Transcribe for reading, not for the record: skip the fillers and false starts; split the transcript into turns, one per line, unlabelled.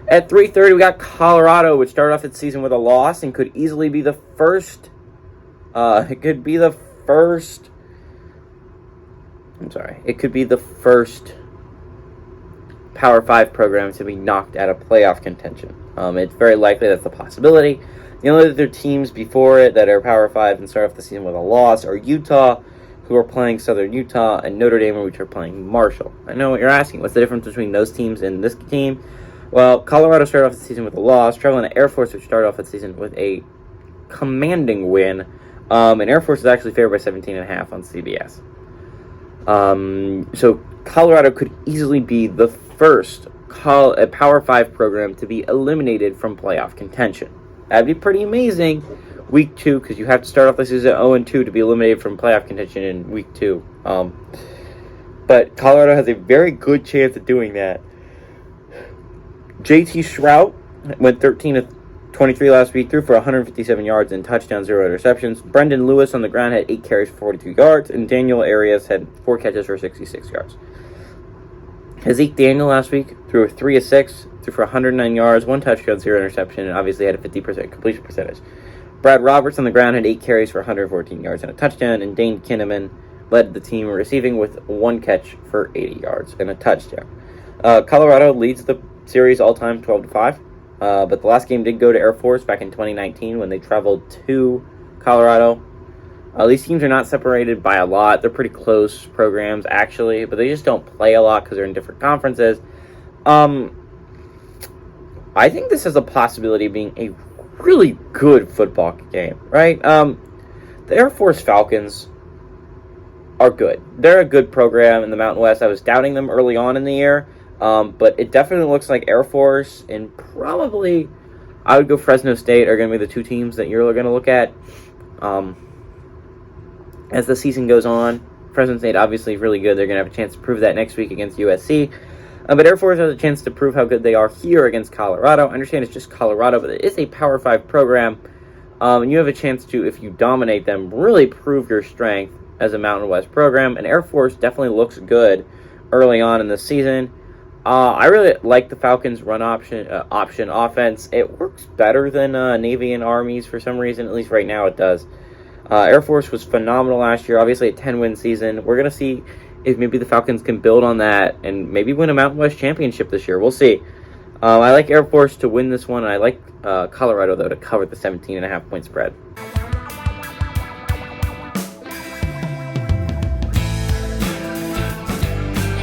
At 3:30, we got Colorado, which started off its season with a loss and could easily be the first. It could be the first. It could be the first Power 5 program to be knocked out of playoff contention. It's very likely that's a possibility. The only other teams before it that are Power 5 and start off the season with a loss are Utah, who are playing Southern Utah, and Notre Dame, which are playing Marshall. I know what you're asking. What's the difference between those teams and this team? Well, Colorado started off the season with a loss. Traveling to Air Force, which started off the season with a commanding win. And Air Force is actually favored by 17.5 on CBS. So Colorado could easily be the first Power 5 program to be eliminated from playoff contention. That'd be pretty amazing. Week 2, because you have to start off the season 0-2 to be eliminated from playoff contention in week 2. But Colorado has a very good chance of doing that. JT Shrout went 13 of 23 last week, threw for 157 yards and touchdown, 0 interceptions. Brendan Lewis on the ground had 8 carries for 42 yards, and Daniel Arias had 4 catches for 66 yards. Zeke Daniel last week threw 3 of 6, threw for 109 yards, 1 touchdown, 0 interception, and obviously had a 50% completion percentage. Brad Roberts on the ground had 8 carries for 114 yards and a touchdown, and Dane Kinnaman led the team receiving with 1 catch for 80 yards and a touchdown. Colorado leads the series all-time 12-5, but the last game did go to Air Force back in 2019 when they traveled to Colorado. These teams are not separated by a lot. They're pretty close programs, actually, but they just don't play a lot because they're in different conferences. I think this has a possibility of being a really good football game, right? The Air Force Falcons are good. They're a good program in the Mountain West. I was doubting them early on in the year, but it definitely looks like Air Force and probably I would go Fresno State are going to be the two teams that you're going to look at as the season goes on. Fresno State obviously is really good. They're going to have a chance to prove that next week against USC. But Air Force has a chance to prove how good they are here against Colorado. I understand it's just Colorado, but it is a Power 5 program. And you have a chance to, if you dominate them, really prove your strength as a Mountain West program. And Air Force definitely looks good early on in the season. I really like the Falcons' run option offense. It works better than Navy and Army's for some reason. At least right now it does. Air Force was phenomenal last year. Obviously a 10-win season. We're going to see if maybe the Falcons can build on that and maybe win a Mountain West championship this year. We'll see. I like Air Force to win this one, and I like Colorado, though, to cover the 17.5-point spread.